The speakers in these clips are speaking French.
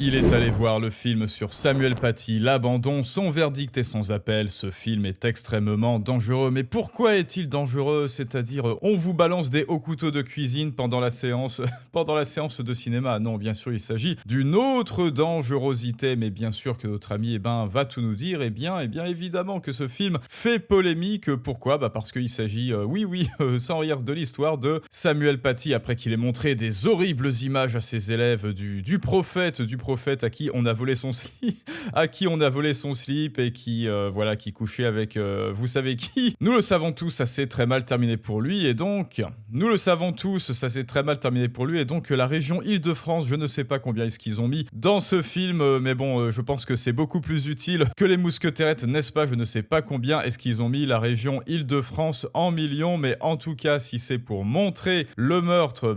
Il est allé voir le film sur Samuel Paty, L'Abandon. Son verdict est sans appel. Ce film est extrêmement dangereux. Mais pourquoi est-il dangereux? C'est-à-dire, on vous balance des hauts couteaux de cuisine pendant la séance, pendant la séance de cinéma. Non, bien sûr, il s'agit d'une autre dangerosité. Mais bien sûr que notre ami, va tout nous dire. Eh bien, évidemment que ce film fait polémique. Pourquoi? Parce qu'il s'agit, sans rire, de l'histoire de Samuel Paty après qu'il ait montré des horribles images à ses élèves du prophète à qui on a volé son slip, et qui couchait avec vous savez qui. Nous le savons tous, ça s'est très mal terminé pour lui, et donc la région Île-de-France, je ne sais pas combien est-ce qu'ils ont mis dans ce film, mais bon, je pense que c'est beaucoup plus utile que les mousquetaires, n'est-ce pas? Je ne sais pas combien est-ce qu'ils ont mis la région Île-de-France en millions, mais en tout cas, si c'est pour montrer le meurtre,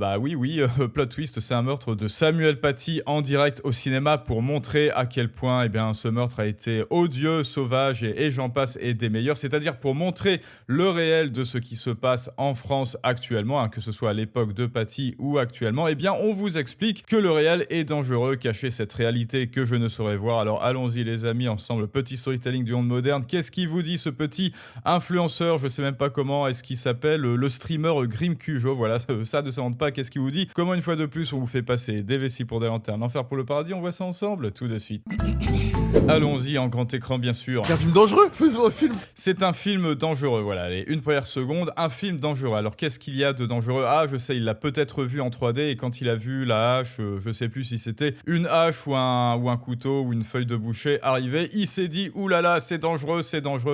plot twist, c'est un meurtre de Samuel Paty en direct au cinéma pour montrer à quel point ce meurtre a été odieux, sauvage et j'en passe et des meilleurs, c'est-à-dire pour montrer le réel de ce qui se passe en France actuellement, que ce soit à l'époque de Paty ou actuellement. On vous explique que le réel est dangereux, cacher cette réalité que je ne saurais voir. Alors allons-y les amis, ensemble, petit storytelling du monde moderne. Qu'est-ce qui vous dit ce petit influenceur, je sais même pas comment est-ce qu'il s'appelle, le streamer Grim Cujo, voilà, ça ne s'invente pas, qu'est-ce qu'il vous dit? Comment une fois de plus on vous fait passer des vessies pour des lanternes, enfer pour le paradis, on voit ça ensemble, tout de suite. Allons-y, en grand écran bien sûr. C'est un film dangereux, faisons un film. C'est un film dangereux, voilà, allez, une première seconde, un film dangereux. Alors qu'est-ce qu'il y a de dangereux? Ah, je sais, il l'a peut-être vu en 3D, et quand il a vu la hache, je sais plus si c'était une hache ou un couteau ou une feuille de boucher arriver, il s'est dit, oulala, c'est dangereux,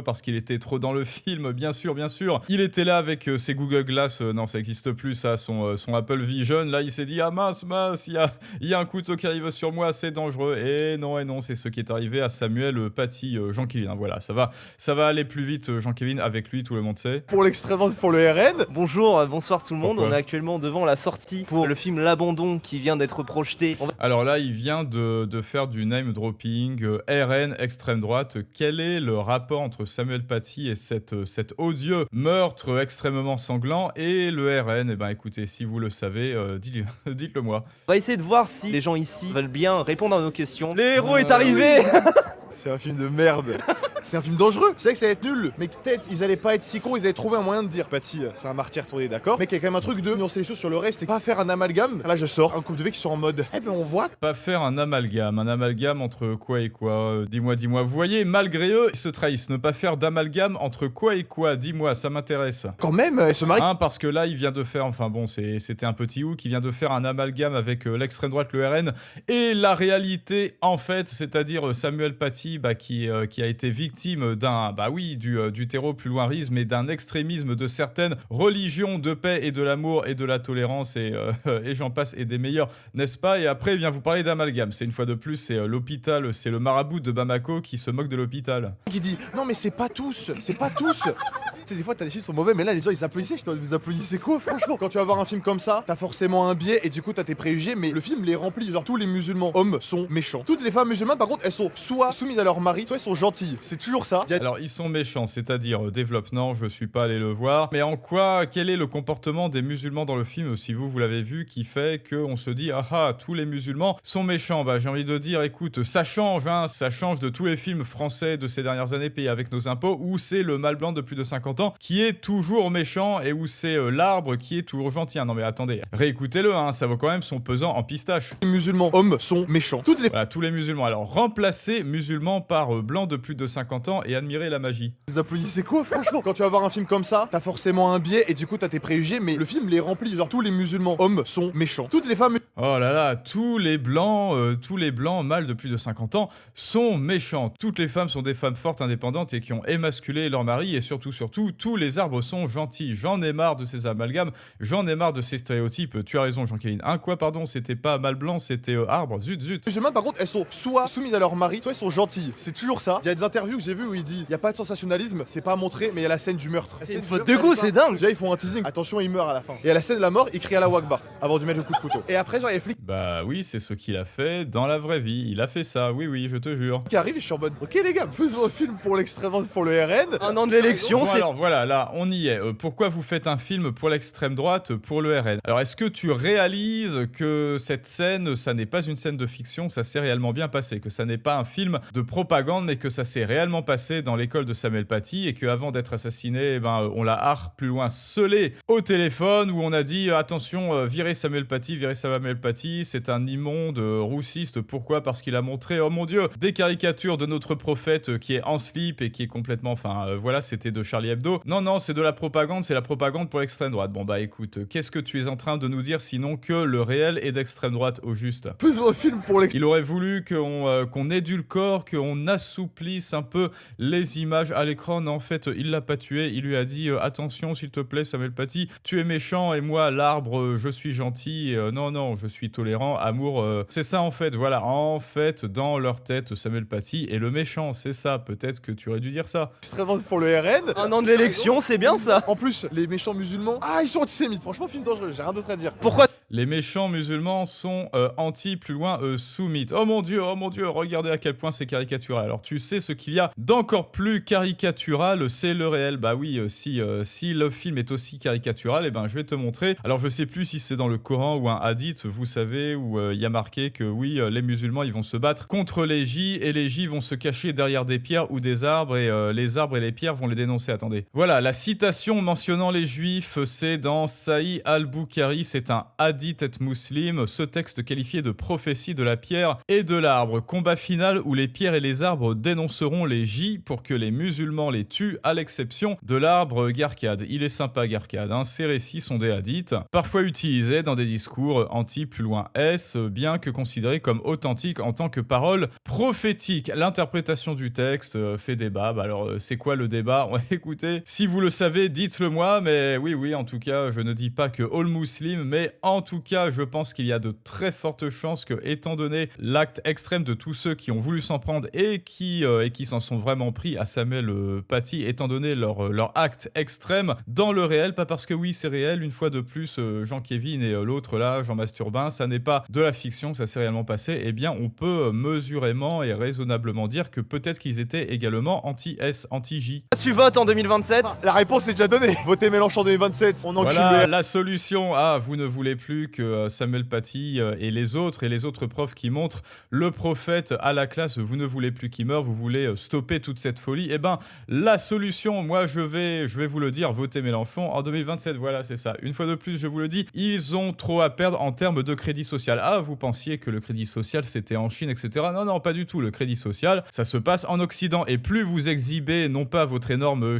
parce qu'il était trop dans le film, bien sûr. Il était là avec ses Google Glass, non ça existe plus ça, son Apple Vision, là il s'est dit, ah mince, il y a un couteau qui arrive sur moi, c'est dangereux. Et non, c'est ce qui est arrivé à Samuel Paty, Jean-Kévin. Voilà, ça va aller plus vite, Jean-Kévin, avec lui, tout le monde sait. Pour l'extrême, pour le RN. Bonsoir tout le monde. Pourquoi? On est actuellement devant la sortie pour le film L'Abandon qui vient d'être projeté. Alors là, il vient de faire du name dropping, RN, extrême droite. Quel est le rapport entre Samuel Paty et cet odieux meurtre extrêmement sanglant et le RN? Écoutez, si vous le savez, dites-le moi. On va essayer de voir si les gens ici veulent bien répondre à nos questions. Le héros est arrivé. C'est un film de merde. C'est un film dangereux. Je sais que ça va être nul, mais peut-être ils allaient pas être si cons, ils allaient trouver un moyen de dire Paty, c'est un martyr tourné, d'accord, mais qu'il y a quand même un truc de nuancer les choses sur le reste et pas faire un amalgame. Là je sors un couple de V qui sont en mode on voit. Pas faire un amalgame entre quoi et quoi, dis-moi. Vous voyez, malgré eux, ils se trahissent. Ne pas faire d'amalgame entre quoi et quoi, dis-moi, ça m'intéresse. Quand même, elle se marie. Parce que là, il vient de faire, c'était un petit hook, il vient de faire un amalgame avec l'extrême droite, le RN, et la réalité, en fait, c'est-à-dire Samuel Paty, qui a été victime du terreau-plus-loin-risme et d'un extrémisme de certaines religions de paix et de l'amour et de la tolérance et j'en passe et des meilleurs, n'est-ce pas? Et après, il vient vous parler d'amalgame. C'est une fois de plus, c'est l'hôpital, c'est le marabout de Bamako qui se moque de l'hôpital. Qui dit non mais c'est pas tous. C'est des fois t'as des films qui sont mauvais, mais là les gens ils applaudissaient, vous applaudissez quoi franchement? Quand tu vas voir un film comme ça, t'as forcément un biais et du coup t'as tes préjugés, mais le film les remplit. Genre tous les musulmans hommes sont méchants. Toutes les femmes musulmanes par contre elles sont soit soumises à leur mari, soit elles sont gentilles. C'est toujours ça. Alors ils sont méchants, c'est-à-dire développe, non, je suis pas allé le voir. Mais en quoi, quel est le comportement des musulmans dans le film, si vous l'avez vu, qui fait qu'on se dit tous les musulmans sont méchants? J'ai envie de dire, écoute, ça change de tous les films français de ces dernières années payés avec nos impôts, où c'est le mâle blanc de plus de 50 ans qui est toujours méchant et où c'est l'arbre qui est toujours gentil. Non mais attendez, réécoutez-le, ça vaut quand même son pesant en pistache. Les musulmans hommes sont méchants. Voilà, tous les musulmans. Alors remplacez musulmans par blancs de plus de 50 ans et admirez la magie. Vous applaudissez quoi franchement? Quand tu vas voir un film comme ça, t'as forcément un biais et du coup t'as tes préjugés, mais le film les remplit. Genre tous les musulmans hommes sont méchants. Toutes les femmes. Oh là là, tous les blancs mâles de plus de 50 ans sont méchants. Toutes les femmes sont des femmes fortes, indépendantes et qui ont émasculé leur mari, et surtout, tous les arbres sont gentils. J'en ai marre de ces amalgames, j'en ai marre de ces stéréotypes. Tu as raison, Jean-Kévin. Quoi, pardon, c'était pas mâle blanc, c'était arbre. Zut. Les musulmanes par contre, elles sont soit soumises à leur mari, soit elles sont gentilles. C'est toujours ça. Il y a des interviews que j'ai vues où il dit, il y a pas de sensationnalisme, c'est pas montré, mais il y a la scène du meurtre. C'est une faute de goût, c'est dingue. Déjà ils font un teasing. Attention, il meurt à la fin. Et à la scène de la mort, il crie à la Wakbar avant de lui mettre le coup de couteau. Et après, genre, il y a les flics Oui, c'est ce qu'il a fait dans la vraie vie. Il a fait ça, oui, je te jure. qui arrivent et je suis en mode, ok les gars, faisons un film pour l'extrême, pour le RN. Un an de l'élection, c'est... voilà, là, on y est. Pourquoi vous faites un film pour l'extrême droite, pour le RN? Alors, est-ce que tu réalises que cette scène, ça n'est pas une scène de fiction, ça s'est réellement bien passé, que ça n'est pas un film de propagande, mais que ça s'est réellement passé dans l'école de Samuel Paty et qu'avant d'être assassiné, eh ben, on l'a plus loin scellé au téléphone où on a dit attention, virez Samuel Paty, c'est un immonde roussiste. Pourquoi? Parce qu'il a montré, oh mon Dieu, des caricatures de notre prophète qui est en slip et qui est complètement, voilà, c'était de Charlie Hebdo. Non, c'est de la propagande, c'est la propagande pour l'extrême droite. Bon bah écoute, qu'est-ce que tu es en train de nous dire sinon que le réel est d'extrême droite au juste? Faisons un film pour Il aurait voulu qu'on édulcore, qu'on assouplisse un peu les images à l'écran. Non, en fait, il l'a pas tué. Il lui a dit attention, s'il te plaît, Samuel Paty, tu es méchant et moi, l'arbre, je suis gentil. Non, je suis tolérant. Amour, c'est ça en fait. Voilà, en fait, dans leur tête, Samuel Paty est le méchant. C'est ça. Peut-être que tu aurais dû dire ça. extrêmement pour le RN. Un an de l'élection, c'est bien ça. En plus, les méchants musulmans, ils sont antisémites. Franchement, film dangereux, j'ai rien d'autre à dire. Pourquoi Les méchants musulmans sont anti, plus loin, soumites. Oh mon Dieu, regardez à quel point c'est caricatural. Alors tu sais ce qu'il y a d'encore plus caricatural, c'est le réel. Bah oui, si le film est aussi caricatural, eh ben je vais te montrer. Alors je sais plus si c'est dans le Coran ou un hadith, vous savez, où il y a marqué que oui, les musulmans, ils vont se battre contre les J et les J vont se cacher derrière des pierres ou des arbres et les arbres et les pierres vont les dénoncer. Attendez. Voilà, la citation mentionnant les juifs, c'est dans Sahih al-Bukhari, c'est un hadith et muslim, ce texte qualifié de prophétie de la pierre et de l'arbre. Combat final où les pierres et les arbres dénonceront les J pour que les musulmans les tuent, à l'exception de l'arbre Garcade. Il est sympa Garcade, hein. Ces récits sont des hadiths, parfois utilisés dans des discours anti plus loin S, bien que considérés comme authentiques en tant que paroles prophétiques. L'interprétation du texte fait débat. Bah alors, c'est quoi le débat? Écoutez, si vous le savez, dites-le moi, mais oui, en tout cas, je ne dis pas que all muslim, mais en tout cas, je pense qu'il y a de très fortes chances que, étant donné l'acte extrême de tous ceux qui ont voulu s'en prendre et qui s'en sont vraiment pris à Samuel Paty, étant donné leur acte extrême dans le réel, pas parce que oui, c'est réel, une fois de plus, Jean-Kévin et l'autre là, Jean Masturbin, ça n'est pas de la fiction, ça s'est réellement passé, eh bien, on peut mesurément et raisonnablement dire que peut-être qu'ils étaient également anti-S, anti-J. tu votes en 2027? La réponse est déjà donnée. Votez Mélenchon 2027, on encule Voilà le la solution. Vous ne voulez plus que Samuel Paty et les autres profs qui montrent le prophète à la classe, vous ne voulez plus qu'il meure, vous voulez stopper toute cette folie. Eh ben, la solution, moi je vais vous le dire, votez Mélenchon en 2027. Voilà, c'est ça. Une fois de plus, je vous le dis, ils ont trop à perdre en termes de crédit social. Vous pensiez que le crédit social c'était en Chine, etc. Non, pas du tout. Le crédit social, ça se passe en Occident. Et plus vous exhibez non pas votre énorme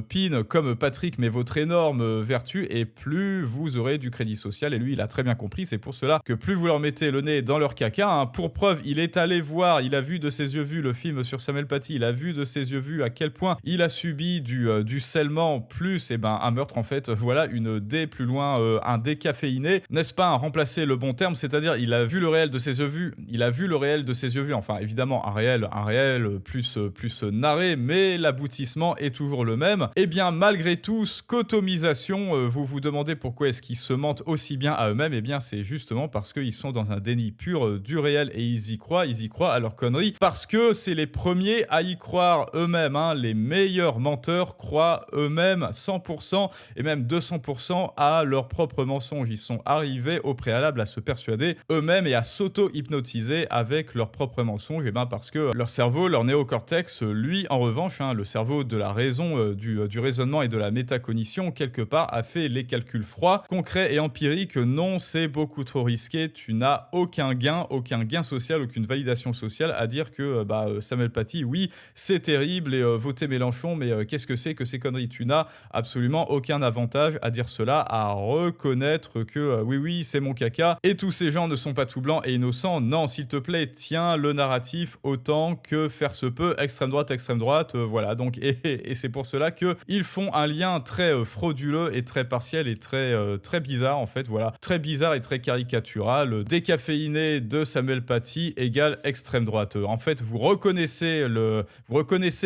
PIN comme Patrick, mais votre énorme vertu, et plus vous aurez du crédit social. Et lui, il a très bien compris. C'est pour cela que plus vous leur mettez le nez dans leur caca, hein. Pour preuve, il est allé voir, il a vu de ses yeux vus le film sur Samuel Paty, il a vu de ses yeux vus à quel point il a subi du scellement plus un meurtre en fait. Voilà, une D plus loin, un décaféiné, n'est-ce pas, remplacer le bon terme, c'est-à-dire il a vu le réel de ses yeux vus, enfin évidemment un réel plus narré, mais l'aboutissement est toujours le même. Et bien malgré tout, scotomisation, vous vous demandez pourquoi est-ce qu'ils se mentent aussi bien à eux-mêmes. Et bien c'est justement parce qu'ils sont dans un déni pur du réel et ils y croient à leurs conneries, parce que c'est les premiers à y croire eux-mêmes, hein. Les meilleurs menteurs croient eux-mêmes 100% et même 200% à leurs propres mensonges. Ils sont arrivés au préalable à se persuader eux-mêmes et à s'auto-hypnotiser avec leurs propres mensonges, et parce que leur cerveau, leur néocortex, lui en revanche, hein, le cerveau de la raison, du raisonnement et de la métacognition, quelque part a fait les calculs froids, concrets et empiriques. Non, c'est beaucoup trop risqué, tu n'as aucun gain social, aucune validation sociale à dire que Samuel Paty, oui, c'est terrible et voter Mélenchon, mais qu'est-ce que c'est que ces conneries? Tu n'as absolument aucun avantage à dire cela, à reconnaître que oui, c'est mon caca et tous ces gens ne sont pas tout blancs et innocents. Non, s'il te plaît, tiens le narratif autant que faire se peut, extrême droite, voilà. Donc, et c'est pour cela qu'ils font un lien très frauduleux et très partiel et très bizarre en fait, voilà. Très bizarre et très caricatural. Décaféiné de Samuel Paty égale extrême droite. En fait, vous reconnaissez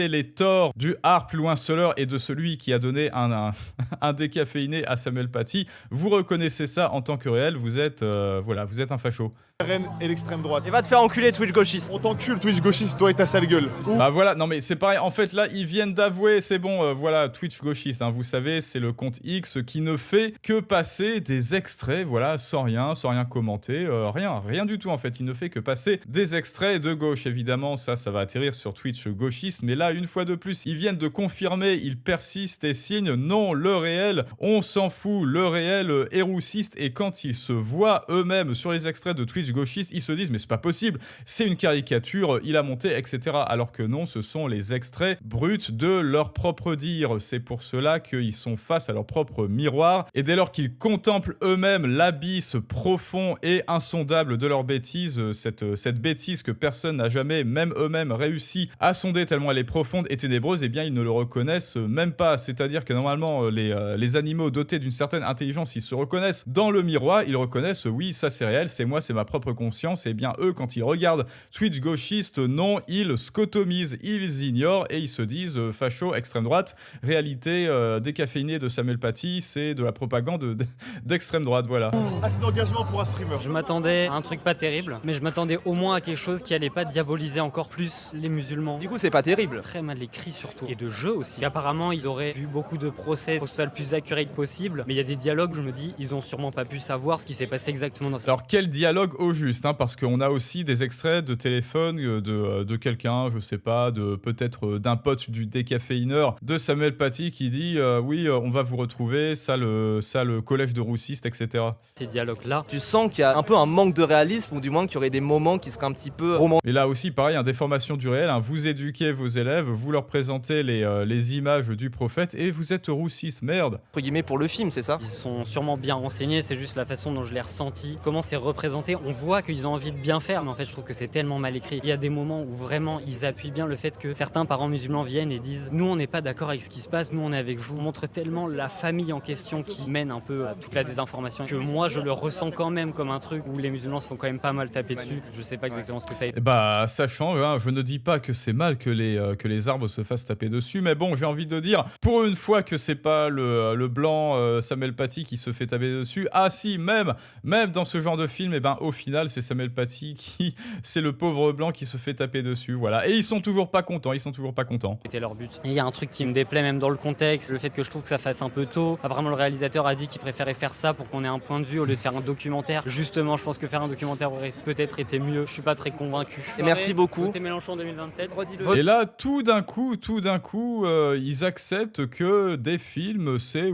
les torts du plus loin seller et de celui qui a donné un décaféiné à Samuel Paty. Vous reconnaissez ça en tant que réel, vous êtes un facho. RN et l'extrême droite. Et va te faire enculer Twitch gauchiste. On t'encule Twitch gauchiste, toi et ta sale gueule. Ou Bah voilà, non mais c'est pareil, en fait là ils viennent d'avouer, c'est bon, voilà, Twitch gauchiste, hein, vous savez, c'est le compte X qui ne fait que passer des extraits, voilà, sans rien commenter, rien du tout en fait, il ne fait que passer des extraits de gauche, évidemment, ça va atterrir sur Twitch gauchiste, mais là, une fois de plus, ils viennent de confirmer, ils persistent et signent, non, le réel, on s'en fout, le réel est roussiste, et quand ils se voient eux-mêmes sur les extraits de Twitch gauchiste, ils se disent, mais c'est pas possible, c'est une caricature, il a monté, etc. Alors que non, ce sont les extraits bruts de leur propre dire. C'est pour cela qu'ils sont face à leur propre miroir. Et dès lors qu'ils contemplent eux-mêmes l'abysse profond et insondable de leur bêtise, cette bêtise que personne n'a jamais, même eux-mêmes, réussi à sonder tellement elle est profonde et ténébreuse, eh bien ils ne le reconnaissent même pas. C'est-à-dire que normalement, les animaux dotés d'une certaine intelligence, ils se reconnaissent dans le miroir, ils reconnaissent, oui, ça c'est réel, c'est moi, c'est ma propre conscience. Et bien eux, quand ils regardent Twitch gauchiste, non, ils scotomisent, ils ignorent et ils se disent facho, extrême droite, réalité décaféinée de Samuel Paty, c'est de la propagande d'extrême droite, voilà. assez d'engagement pour un streamer. Je m'attendais à un truc pas terrible, mais je m'attendais au moins à quelque chose qui allait pas diaboliser encore plus les musulmans. Du coup, c'est pas terrible. Très mal écrit surtout, et de jeu aussi. Apparemment, ils auraient vu beaucoup de procès pour que ce soit le plus accurate possible, mais il y a des dialogues, je me dis, ils ont sûrement pas pu savoir ce qui s'est passé exactement dans ça. Alors quel dialogue au juste, hein, parce qu'on a aussi des extraits de téléphone de quelqu'un, je sais pas, peut-être d'un pote du décaféineur, de Samuel Paty qui dit oui, on va vous retrouver, ça le collège de roussistes, etc. Ces dialogues-là, Tu sens qu'il y a un peu un manque de réalisme, ou du moins qu'il y aurait des moments qui seraient un petit peu romantiques. Et là aussi, pareil, déformation du réel, hein, vous éduquez vos élèves, vous leur présentez les images du prophète et vous êtes roussiste, merde. Entre guillemets pour le film, c'est ça? ils sont sûrement bien renseignés, c'est juste la façon dont je l'ai ressenti, comment c'est représenté. On voit qu'ils ont envie de bien faire, mais en fait, je trouve que c'est tellement mal écrit. Il y a des moments où vraiment ils appuient bien le fait que certains parents musulmans viennent et disent nous on n'est pas d'accord avec ce qui se passe, nous on est avec vous. On montre tellement la famille en question qui mène un peu à toute la désinformation que moi je le ressens quand même comme un truc où les musulmans se font quand même pas mal taper dessus. Je sais pas exactement ce que ça a été. Et bah ça change, hein, je ne dis pas que c'est mal que les arbres se fassent taper dessus, mais bon, j'ai envie de dire, pour une fois que c'est pas le blanc Samuel Paty qui se fait taper dessus, ah si, même dans ce genre de film, et ben au final c'est Samuel Paty c'est le pauvre blanc qui se fait taper dessus, voilà. Et ils sont toujours pas contents. C'était leur but. Et il y a un truc qui me déplaît même dans le contexte, le fait que je trouve que ça fasse un peu tôt. Apparemment le réalisateur a dit qu'il préférait faire ça pour qu'on ait un point de vue au lieu de faire un documentaire. Justement, je pense que faire un documentaire aurait peut-être été mieux. Je suis pas très convaincu. Et merci beaucoup. Votez Mélenchon 2027. Redis-le. Et là, tout d'un coup, ils acceptent que des films, c'est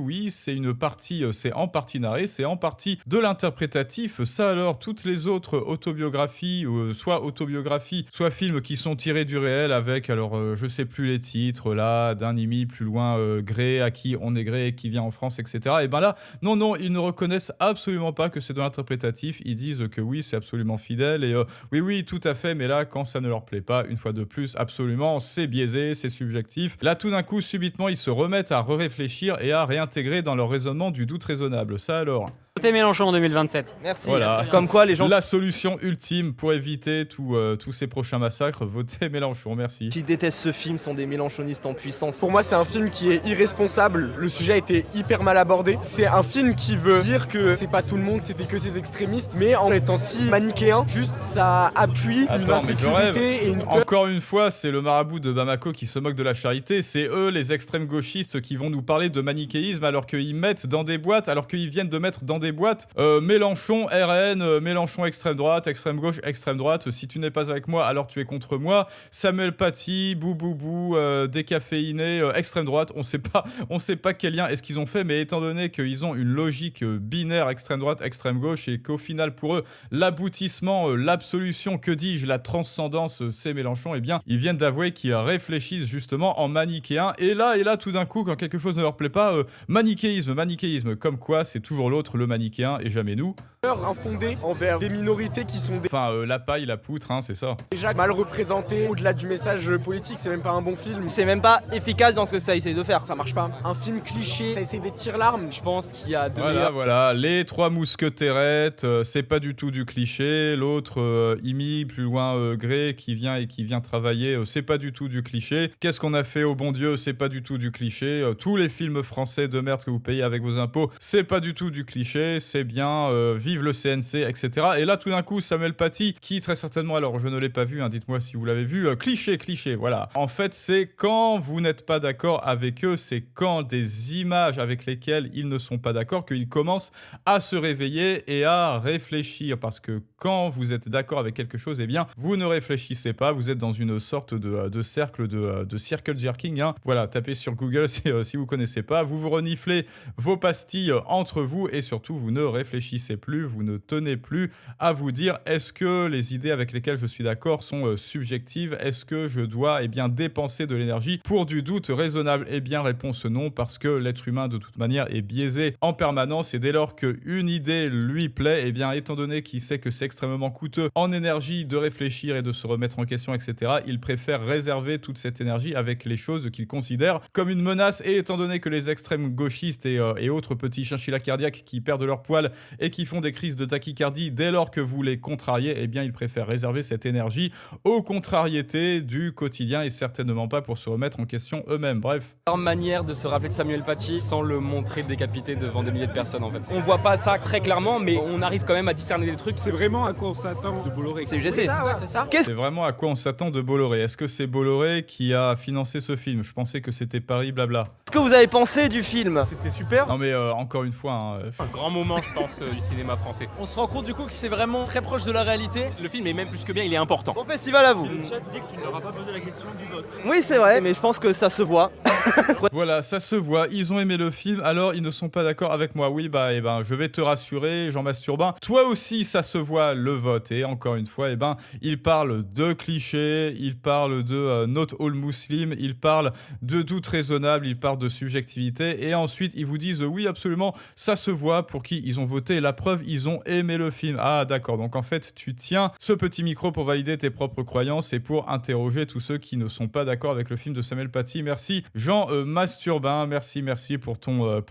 une partie, c'est en partie narré, c'est en partie de l'interprétatif. Ça alors, toutes les autres autobiographies, soit autobiographies, soit films qui sont tirés du réel avec, alors je sais plus les titres, là, d'un Nimi, plus loin, Gré, à qui on est Gré, qui vient en France, etc. Et ben là, non, ils ne reconnaissent absolument pas que c'est de l'interprétatif. Ils disent que oui, c'est absolument fidèle et oui, tout à fait, mais là, quand ça ne leur plaît pas, une fois de plus, absolument, c'est biaisé, c'est subjectif. Là, tout d'un coup, subitement, ils se remettent à réfléchir et à réintégrer dans leur raisonnement du doute raisonnable. Ça alors. Votez Mélenchon en 2027. Merci. Voilà. Comme quoi, les gens La solution ultime pour éviter tous ces prochains massacres, votez Mélenchon, merci. qui détestent ce film sont des mélenchonistes en puissance. Pour moi, c'est un film qui est irresponsable. Le sujet a été hyper mal abordé. C'est un film qui veut dire que c'est pas tout le monde, c'était que ces extrémistes, mais en étant si manichéen, juste ça appuie une Attends, mais je rêve. insécurité et une peur. Encore une fois, c'est le marabout de Bamako qui se moque de la charité. C'est eux, les extrêmes gauchistes, qui vont nous parler de manichéisme alors qu'ils mettent dans des boîtes, alors qu'ils viennent de mettre dans des boîtes Mélenchon, RN, Mélenchon extrême droite, extrême gauche, extrême droite. Si tu n'es pas avec moi, alors tu es contre moi. Samuel Paty, Bouboubou, décaféiné, extrême droite. On sait pas quel lien est-ce qu'ils ont fait, mais étant donné qu'ils ont une logique binaire extrême droite, extrême gauche, et qu'au final pour eux, l'aboutissement, l'absolution, que dis-je, la transcendance, c'est Mélenchon, eh bien, ils viennent d'avouer qu'ils réfléchissent justement en manichéen. Et là, tout d'un coup, quand quelque chose ne leur plaît pas, manichéisme, comme quoi c'est toujours l'autre, le manichéen, et jamais nous. Infondée envers des minorités qui sont Enfin, la paille, la poutre, hein, c'est ça. déjà mal représentées. Au-delà du message politique, c'est même pas un bon film. C'est même pas efficace dans ce que ça essaye de faire. Ça marche pas. Un film cliché, ça essaie d'être tire-larme. Je pense qu'il y a deux Voilà, les trois mousquetairettes, c'est pas du tout du cliché. L'autre, Imi, plus loin, Gré, qui vient travailler, c'est pas du tout du cliché. Qu'est-ce qu'on a fait au bon Dieu, c'est pas du tout du cliché. Tous les films français de merde que vous payez avec vos impôts, c'est pas du tout du cliché. cliché, c'est bien, vive le CNC, etc. Et là, tout d'un coup, Samuel Paty, qui très certainement, alors je ne l'ai pas vu, hein, dites-moi si vous l'avez vu, cliché, voilà. En fait, c'est quand vous n'êtes pas d'accord avec eux, c'est quand des images avec lesquelles ils ne sont pas d'accord qu'ils commencent à se réveiller et à réfléchir. Parce que quand vous êtes d'accord avec quelque chose, eh bien, vous ne réfléchissez pas, vous êtes dans une sorte de cercle de circle jerking. Hein. Voilà, tapez sur Google si vous connaissez pas. Vous reniflez vos pastilles entre vous et surtout, vous ne réfléchissez plus, vous ne tenez plus à vous dire est-ce que les idées avec lesquelles je suis d'accord sont subjectives? Est-ce que je dois dépenser de l'énergie pour du doute raisonnable? Eh bien, réponse non, parce que l'être humain, de toute manière, est biaisé en permanence et dès lors qu'une idée lui plaît, eh bien, étant donné qu'il sait que c'est extrêmement coûteux en énergie de réfléchir et de se remettre en question, etc., il préfère réserver toute cette énergie avec les choses qu'il considère comme une menace. Et étant donné que les extrêmes gauchistes et autres petits chinchillas cardiaques qui perdent leur poil et qui font des crises de tachycardie dès lors que vous les contrariez, eh bien, ils préfèrent réserver cette énergie aux contrariétés du quotidien et certainement pas pour se remettre en question eux-mêmes. Bref. Leur manière de se rappeler de Samuel Paty sans le montrer décapité devant des milliers de personnes en fait. On voit pas ça très clairement, mais on arrive quand même à discerner des trucs. C'est vraiment à quoi on s'attend de Bolloré. C'est UGC. C'est ça. C'est vraiment à quoi on s'attend de Bolloré. Est-ce que c'est Bolloré qui a financé ce film? Je pensais que c'était Paris Blabla. Qu'est-ce que vous avez pensé du film? C'était super. Non mais encore une fois... hein, Un grand moment, je pense, du cinéma français. On se rend compte du coup que c'est vraiment très proche de la réalité. Le film est même plus que bien, il est important. Bon festival à vous. Le chat dit que tu ne leur as pas posé la question du vote. Oui, c'est vrai, mais je pense que ça se voit. Voilà, ça se voit, ils ont aimé le film, alors ils ne sont pas d'accord avec moi. Oui, bah, je vais te rassurer, Jean Masturbin. Toi aussi, ça se voit, le vote. Et encore une fois, il parle de clichés, il parle de not all muslim, il parle de doute raisonnable, il parle de subjectivité. Et ensuite, ils vous disent, oui, absolument, ça se voit pour qui ils ont voté. La preuve, ils ont aimé le film. Ah, d'accord. Donc, en fait, tu tiens ce petit micro pour valider tes propres croyances et pour interroger tous ceux qui ne sont pas d'accord avec le film de Samuel Paty. Merci, Jean Masturbin. Merci pour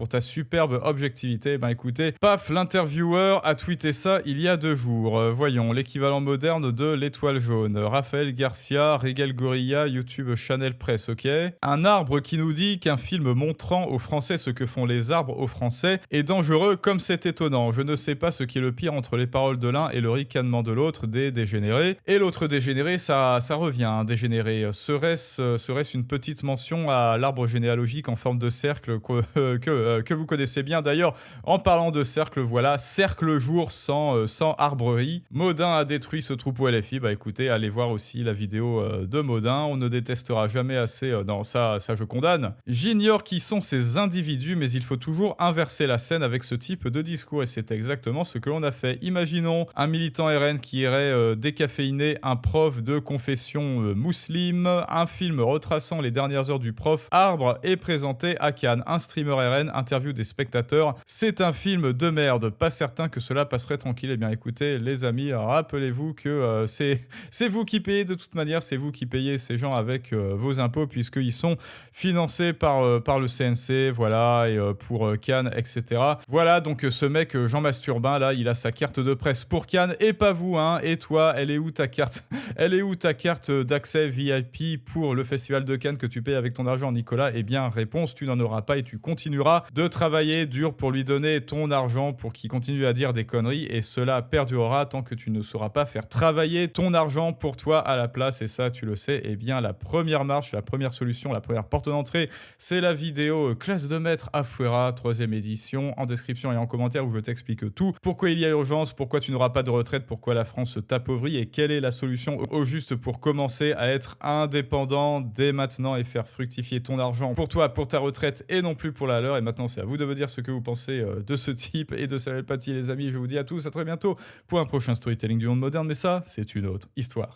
ta superbe objectivité. Écoutez, paf, l'intervieweur a tweeté ça il y a 2 jours. Voyons, l'équivalent moderne de l'étoile jaune. Raphaël Garcia, Regal Gorilla, YouTube Chanel Press, ok? Un arbre qui nous dit qu'un film montrant aux Français ce que font les arbres aux Français est dangereux comme c'est étonnant. Je ne sais pas ce qui est le pire entre les paroles de l'un et le ricanement de l'autre, des dégénérés. Et l'autre dégénéré, ça revient, un dégénéré. Serait-ce une petite mention à l'arbre généalogique en forme de cercle que vous connaissez bien d'ailleurs? En parlant de cercle, voilà, cercle jour sans arbrerie. Modin a détruit ce troupeau LFI. Écoutez, allez voir aussi la vidéo de Modin. On ne détestera jamais assez. Non, ça je condamne. J'ignore qui sont ces individus, mais il faut toujours inverser la scène avec ce type de discours. Et c'est exactement ce que l'on a fait. Imaginons un militant RN qui irait décaféiner un prof de confession musulmane. Un film retraçant les dernières heures du prof Arbre est présenté à Cannes. Un streamer RN interview des spectateurs. C'est un film de merde. Pas certain que cela passerait tranquille. Eh bien écoutez les amis, rappelez-vous que c'est vous qui payez de toute manière. C'est vous qui payez ces gens avec vos impôts puisqu'ils sont financés par le CNC. Voilà, et pour Cannes, etc. Voilà, donc ce mec Jean Masturbin là, il a sa carte de presse pour Cannes et pas vous, hein. Et toi, elle est où ta carte? Elle est où ta carte d'accès VIP pour le festival de Cannes que tu payes avec ton argent, Nicolas? Eh bien, réponse, tu n'en auras pas et tu continueras de travailler dur pour lui donner ton argent pour qu'il continue à dire des conneries et cela perdurera tant que tu ne sauras pas faire travailler ton argent pour toi à la place. Et ça, tu le sais, eh bien, la première marche, la première solution, la première porte d'entrée, c'est la vidéo classe de maître à Fouera, 3e édition, en description et en commentaire où je t'explique tout. Pourquoi il y a urgence, pourquoi tu n'auras pas de retraite, pourquoi la France t'appauvrit et quelle est la solution au juste pour commencer à être indépendant dès maintenant et faire fructifier ton argent pour toi, pour ta retraite et non plus pour la leur. Et maintenant, c'est à vous de me dire ce que vous pensez de ce type et de Samuel Paty, les amis. Je vous dis à tous, à très bientôt pour un prochain storytelling du monde moderne. Mais ça, c'est une autre histoire.